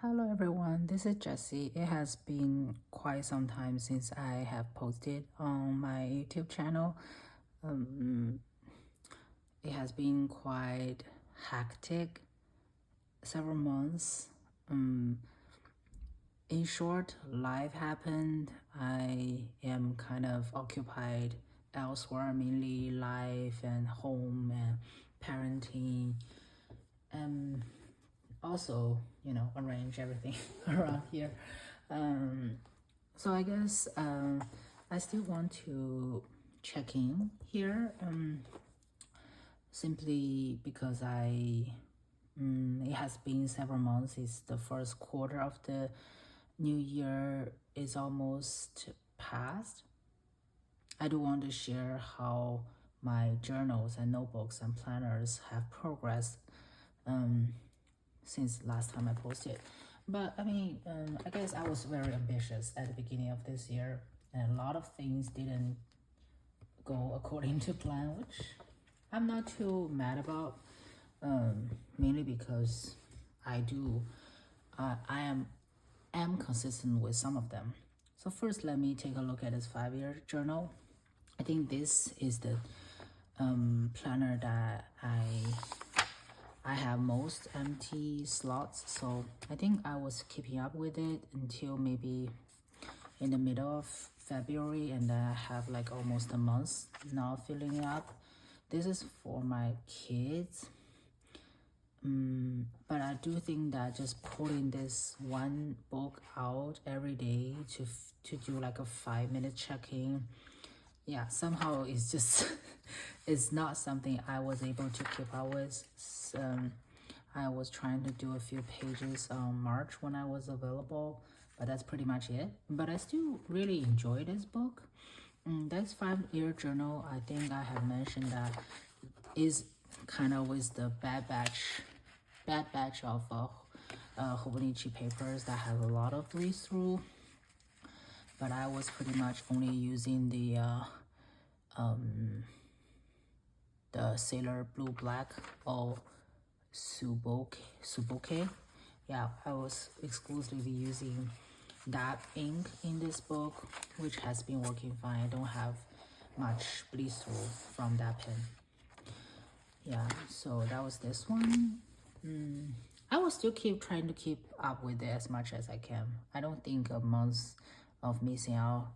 Hello everyone, this is Jessie. It has been quite some time since I have posted on my YouTube channel. Um, it has been quite hectic, several months. In short, life happened. I am kind of occupied elsewhere, mainly life and home and parenting. And also, arrange everything around here. So I guess I still want to check in here, simply because it has been several months. It's the first quarter of the new year is almost past. I do want to share how my journals and notebooks and planners have progressed since last time I posted. But I guess I was very ambitious at the beginning of this year, and a lot of things didn't go according to plan, which I'm not too mad about. Mainly because I am consistent with some of them. So first, let me take a look at this 5-year journal. I think this is the planner that I have most empty slots, so I think I was keeping up with it until maybe in the middle of February, and then I have like almost a month now filling up. This is for my kids, but I do think that just pulling this one book out every day to do like a 5-minute check-in, yeah, somehow it's just it's not something I was able to keep up with. I was trying to do a few pages on March when I was available, but that's pretty much it. But I still really enjoy this book. That's 5-year journal. I think I have mentioned that is kind of with the bad batch of Hobonichi papers that have a lot of read through. But I was pretty much only using the Sailor Blue Black or Suboke. Yeah, I was exclusively using that ink in this book, which has been working fine. I don't have much bleed through from that pen. Yeah, so that was this one. I will still trying to keep up with it as much as I can. I don't think a month of missing out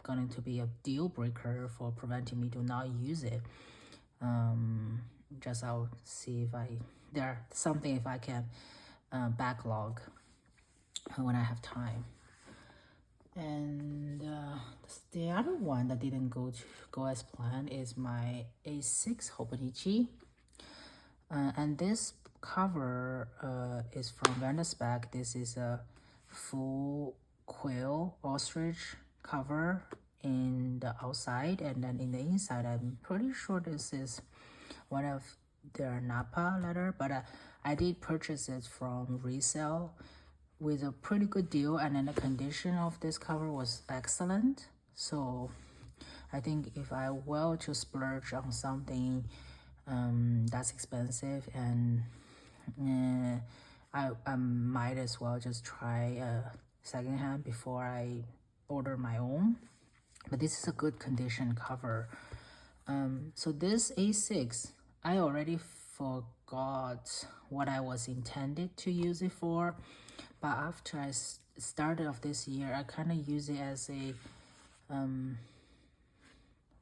going to be a deal breaker for preventing me to not use it. Just I'll see if there's something if I can backlog when I have time. And the other one that didn't go as planned is my A6 Hobonichi. And this cover is from Vandersback. This is a full quill ostrich cover in the outside, and then in the inside I'm pretty sure this is one of their Napa leather, but I did purchase it from resale with a pretty good deal, and then the condition of this cover was excellent. So I think if I were to splurge on something that's expensive, and I might as well just try secondhand before I order my own. But this is a good condition cover. So this A6, I already forgot what I was intended to use it for, but after I started off this year, I kind of use it as a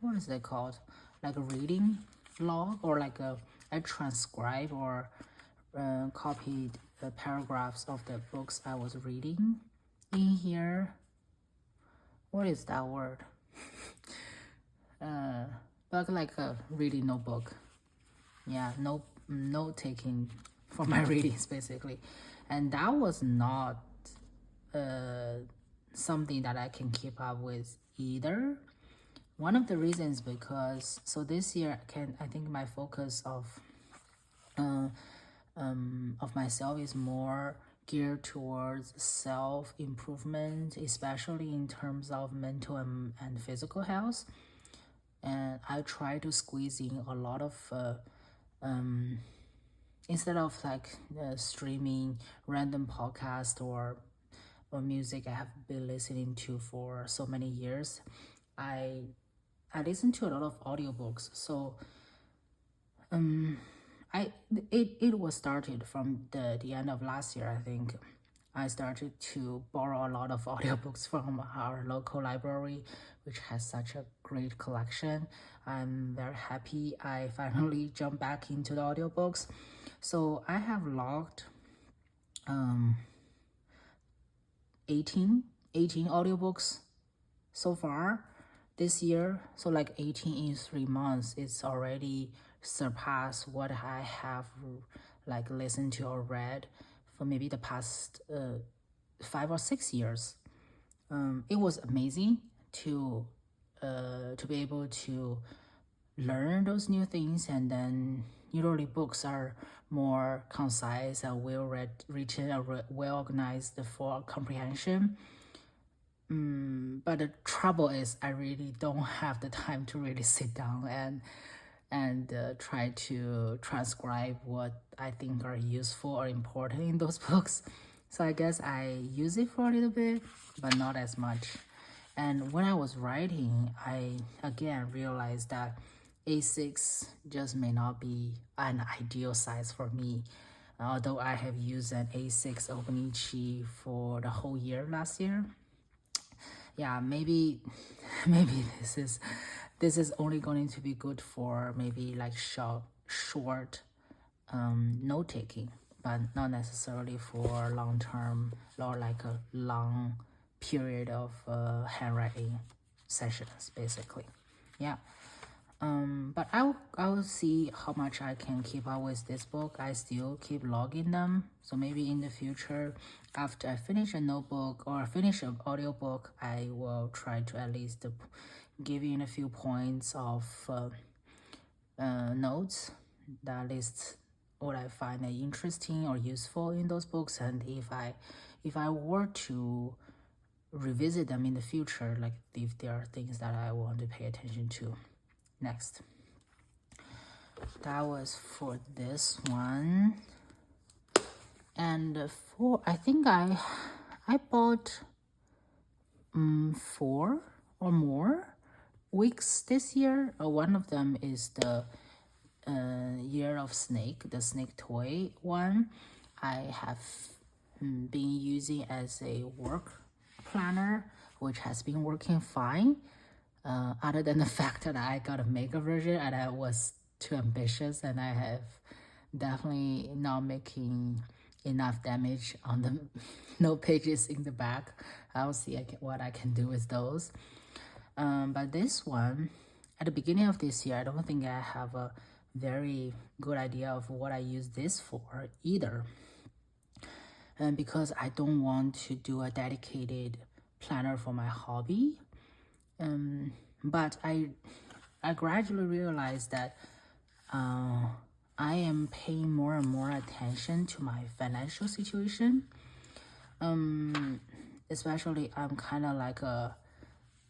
what is that called, like a reading log, or like I transcribe or copied the paragraphs of the books I was reading in here. What is that word? But like a reading notebook. Yeah, note taking for my readings basically. And that was not something that I can keep up with either. One of the reasons because this year I think my focus of myself is more geared towards self-improvement, especially in terms of mental and physical health. And I try to squeeze in a lot of instead of like streaming random podcast or music I have been listening to for so many years, I listen to a lot of audiobooks. So it was started from the end of last year, I think. I started to borrow a lot of audiobooks from our local library, which has such a great collection. I'm very happy I finally jumped back into the audiobooks. So I have logged 18 audiobooks so far this year. So like 18 in 3 months, it's already surpassed what I have like listened to or read for maybe the past 5 or 6 years. It was amazing to be able to learn those new things, and then usually books are more concise and well written and well organized for comprehension. But the trouble is I really don't have the time to really sit down and try to transcribe what I think are useful or important in those books. So I guess I use it for a little bit, but not as much. And when I was writing, I again realized that A6 just may not be an ideal size for me. Although I have used an A6 Obonichi for the whole year last year. Yeah, maybe this is only going to be good for maybe like short note taking, but not necessarily for long term or like a long period of handwriting sessions, basically. Yeah. But I'll see how much I can keep up with this book. I still keep logging them. So maybe in the future, after I finish a notebook or finish an audiobook, I will try to at least give in a few points of notes that list what I find interesting or useful in those books. And if I were to revisit them in the future, like if there are things that I want to pay attention to. Next, that was for this one. And for I think I bought 4 or more weeks this year. One of them is the Year of Snake, the snake toy one. I have been using as a work planner, which has been working fine. Other than the fact that I got a mega version and I was too ambitious, and I have definitely not making enough damage on the note pages in the back. I'll see what I can do with those. But this one, at the beginning of this year, I don't think I have a very good idea of what I use this for either. And because I don't want to do a dedicated planner for my hobby. But I gradually realized that I am paying more and more attention to my financial situation. Especially I'm kind of like a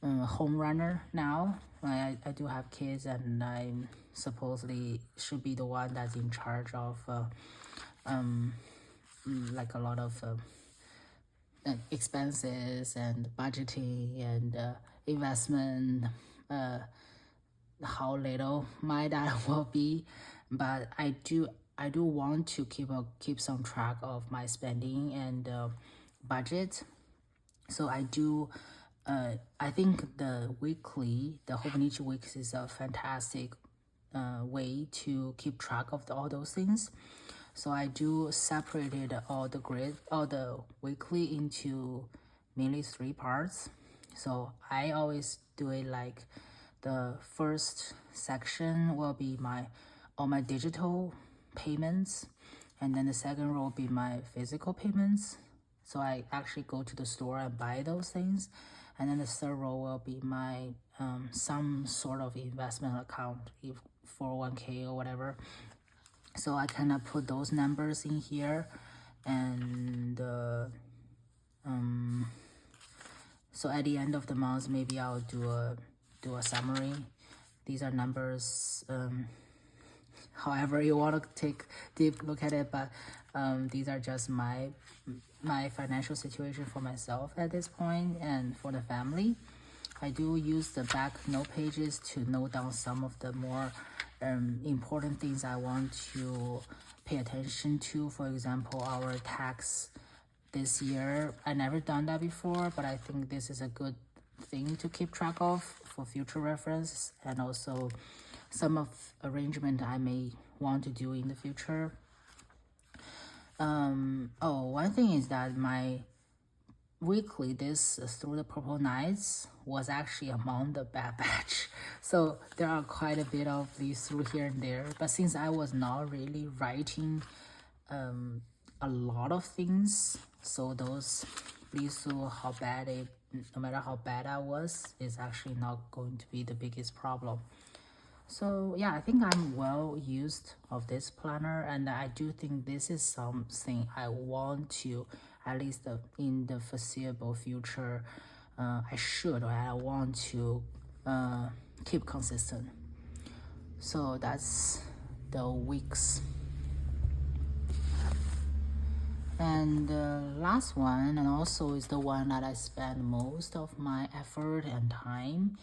home runner now. I do have kids, and I supposedly should be the one that's in charge of like a lot of expenses and budgeting and investment, how little my data will be. But I do want to keep some track of my spending and budget. So I do I think the Hobonichi Weeks is a fantastic way to keep track of all those things. So I do separated all the weekly into mainly 3 parts. So I always do it like the first section will be all my digital payments, and then the second row will be my physical payments. So I actually go to the store and buy those things. And then the third row will be my some sort of investment account, if 401k or whatever. So I kind of put those numbers in here, and so at the end of the month, maybe I'll do a summary. These are numbers however you want to take deep look at it, but these are just my financial situation for myself at this point and for the family. I do use the back note pages to note down some of the more important things I want to pay attention to. For example, our tax this year. I never done that before, but I think this is a good thing to keep track of for future reference, and also some of arrangement I may want to do in the future. One thing is that my weekly this through the purple nights was actually among the bad batch, so there are quite a bit of these through here and there, but since I was not really writing a lot of things, so those bleeds through how bad it, no matter how bad I was, is actually not going to be the biggest problem. So yeah, I think I'm well used of this planner, and I do think this is something I want to, at least in the foreseeable future, I want to keep consistent. So that's the weeks. And the last one, and also is the one that I spend most of my effort and time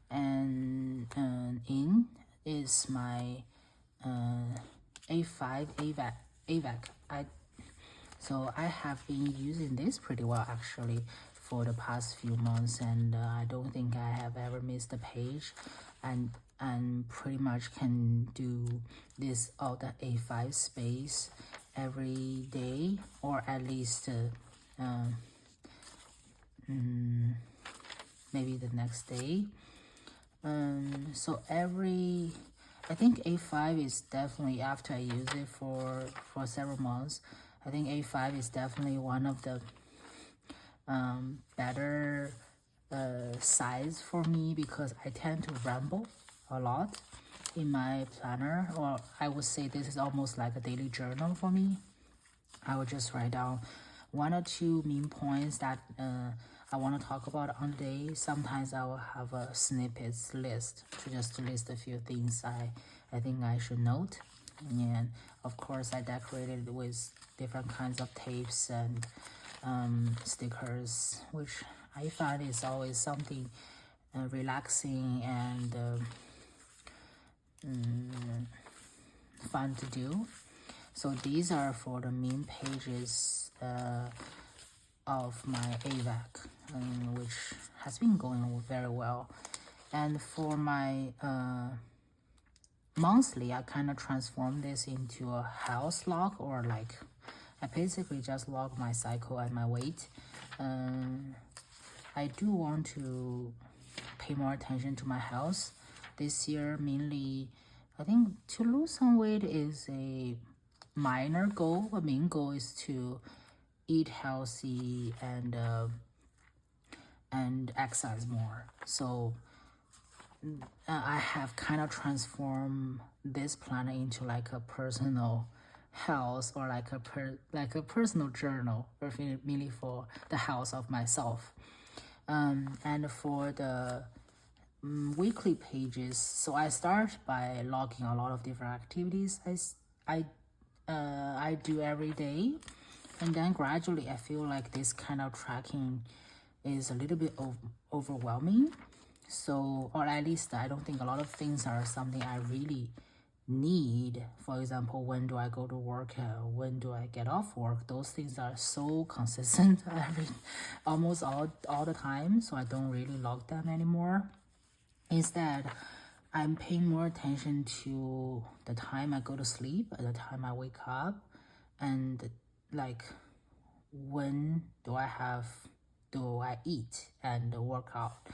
and in, is my A5 AVAC. So I have been using this pretty well actually for the past few months, and I don't think I have ever missed a page, and pretty much can do this all the A5 space every day, or at least maybe the next day. So I think A5 is definitely, after I use it for several months, I think A5 is definitely one of the better size for me, because I tend to ramble a lot in my planner, or I would say this is almost like a daily journal for me. I would just write down one or two main points that I want to talk about on the day. Sometimes I will have a snippets list to just list a few things I think I should note. And of course, I decorated with different kinds of tapes and stickers, which I find is always something relaxing and fun to do. So these are for the main pages of my AVAC, which has been going very well. And for my monthly, I kind of transform this into a health log, or like I basically just log my cycle and my weight. I do want to pay more attention to my health this year. Mainly, I think to lose some weight is a minor goal. A main goal is to eat healthy and exercise more. So I have kind of transformed this planner into like a personal health, or like a personal journal, or mainly for the health of myself. And for the weekly pages, so I start by logging a lot of different activities I do every day, and then gradually I feel like this kind of tracking is a little bit overwhelming. So, or at least I don't think a lot of things are something I really need. For example, when do I go to work? When do I get off work? Those things are so consistent almost all the time, so I don't really log them anymore. Instead, I'm paying more attention to the time I go to sleep, the time I wake up, and like when do I eat and work out.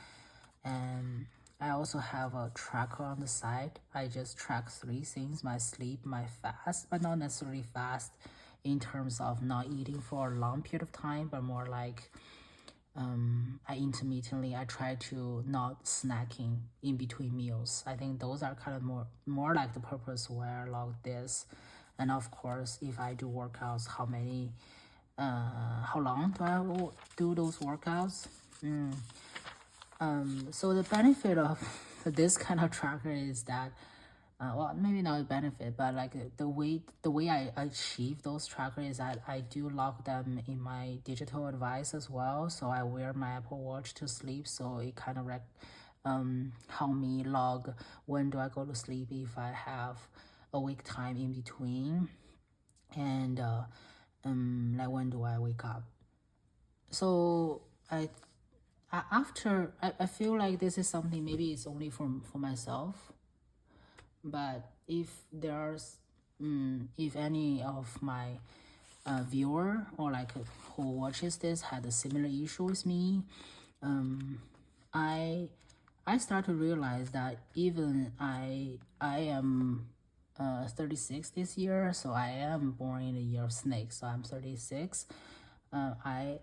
And I also have a tracker on the side. I just track 3 things: my sleep, my fast, but not necessarily fast in terms of not eating for a long period of time, but more like I try to not snacking in between meals. I think those are kind of more like the purpose where I log this. And of course, if I do workouts, how long do I do those workouts? So the benefit of this kind of tracker is that well, maybe not a benefit, but like the way I achieve those trackers is I do log them in my digital device as well. So I wear my Apple Watch to sleep, so it kind of help me log when do I go to sleep if I have a wake time in between, and like when do I wake up. So I feel like this is something maybe it's only for myself, but if there's if any of my viewer or like who watches this had a similar issue with me, I start to realize that even I am 36 this year, so I am born in the year of snake, so I'm 36. I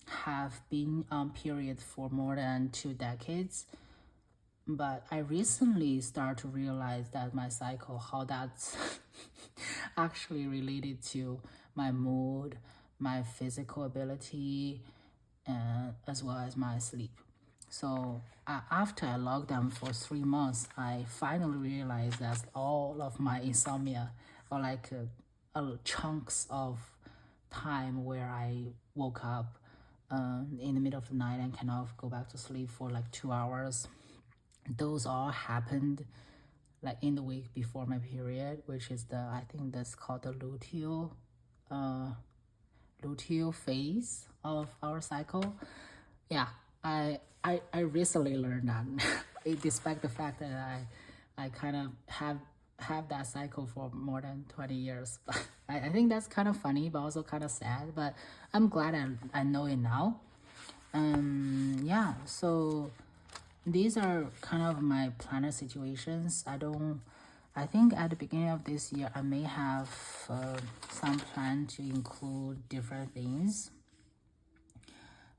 have been on period for more than 2 decades, but I recently start to realize that my cycle, how that's actually related to my mood, my physical ability, and as well as my sleep. So after I locked down for 3 months, I finally realized that all of my insomnia, or like chunks of time where I woke up in the middle of the night and cannot go back to sleep for like 2 hours, those all happened like in the week before my period, which is I think that's called the luteal phase of our cycle. Yeah, I recently learned that, despite the fact that I kind of have that cycle for more than 20 years. But I think that's kind of funny, but also kind of sad. But I'm glad I know it now. Yeah, so these are kind of my planner situations. I think at the beginning of this year, I may have some plan to include different things.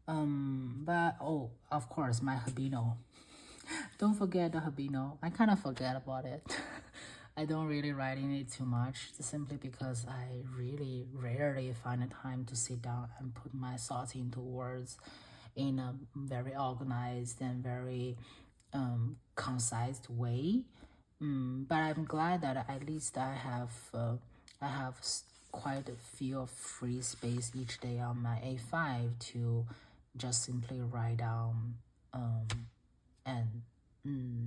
But oh, of course, my Habino. Don't forget the Habino. I kind of forget about it. I don't really write in it too much, simply because I really rarely find the time to sit down and put my thoughts into words in a very organized and very concise way. But I'm glad that at least I have quite a few of free space each day on my A5 to just simply write down and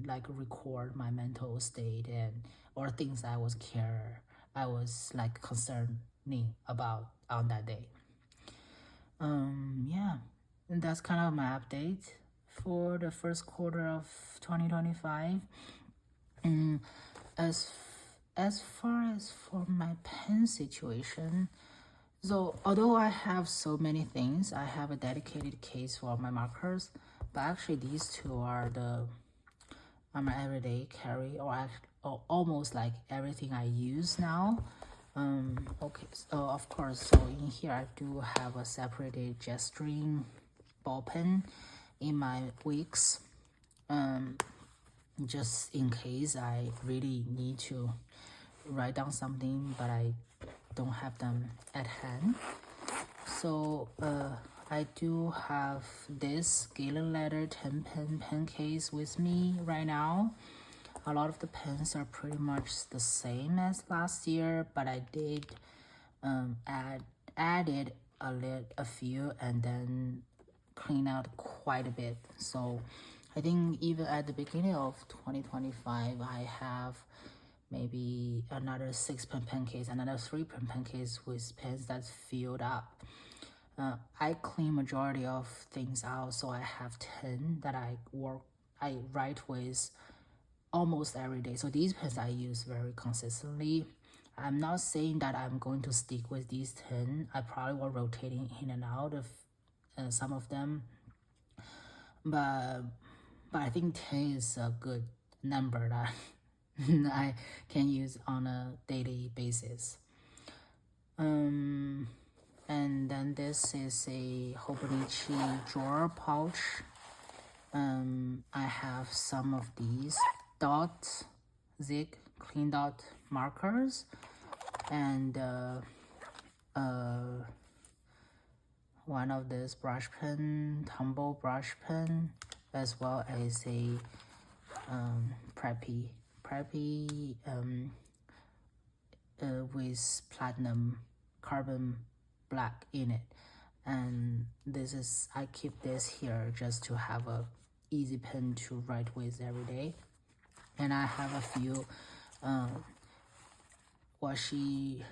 like record my mental state and or things I was like concerning about on that day. Yeah, and that's kind of my update for the first quarter of 2025. As as far as for my pen situation, so although I have so many things, I have a dedicated case for my markers, but actually these two are my everyday carry, or almost like everything I use now. Okay, so of course, so in here I do have a separated jet string ball pen in my wicks, just in case I really need to write down something, but I don't have them at hand. So I do have this Galen Letter 10 pen case with me right now. A lot of the pens are pretty much the same as last year, but I did added a few and then clean out quite a bit. So I think even at the beginning of 2025, I have maybe another 6 pen case, another 3 pen case with pens that's filled up. I clean majority of things out, so I have 10 that I write with almost every day. So these pens I use very consistently. I'm not saying that I'm going to stick with these 10. I probably will rotating in and out of some of them, but I think 10 is a good number that I can use on a daily basis. And then this is a Hobonichi drawer pouch. I have some of these zig clean dot markers, and one of this brush pen, tumble brush pen, as well as a preppy preppy with platinum carbon black in it, and this is, I keep this here just to have a easy pen to write with every day. And I have a few washi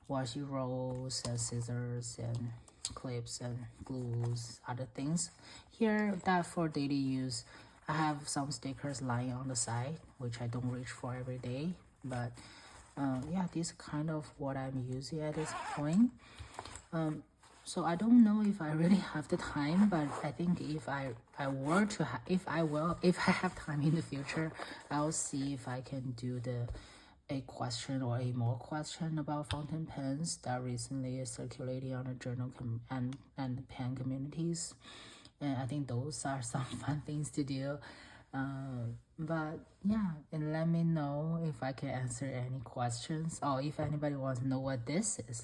rolls and scissors and clips and glues, other things here that for daily use. I have some stickers lying on the side which I don't reach for every day, but yeah, this is kind of what I'm using at this point. So I don't know if I really have the time, but I think if I have time in the future, I'll see if I can do a question or a more question about fountain pens that recently is circulating on the journal and pen communities. And I think those are some fun things to do. But yeah, and let me know if I can answer any questions, or if anybody wants to know what this is.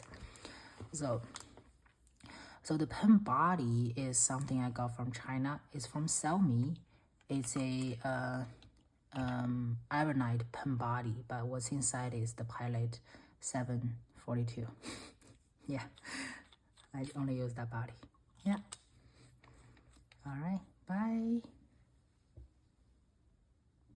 So the pen body is something I got from China. It's from Xiaomi. It's a ironite pen body, but what's inside is the Pilot 742. Yeah, I only use that body. Yeah. All right, bye.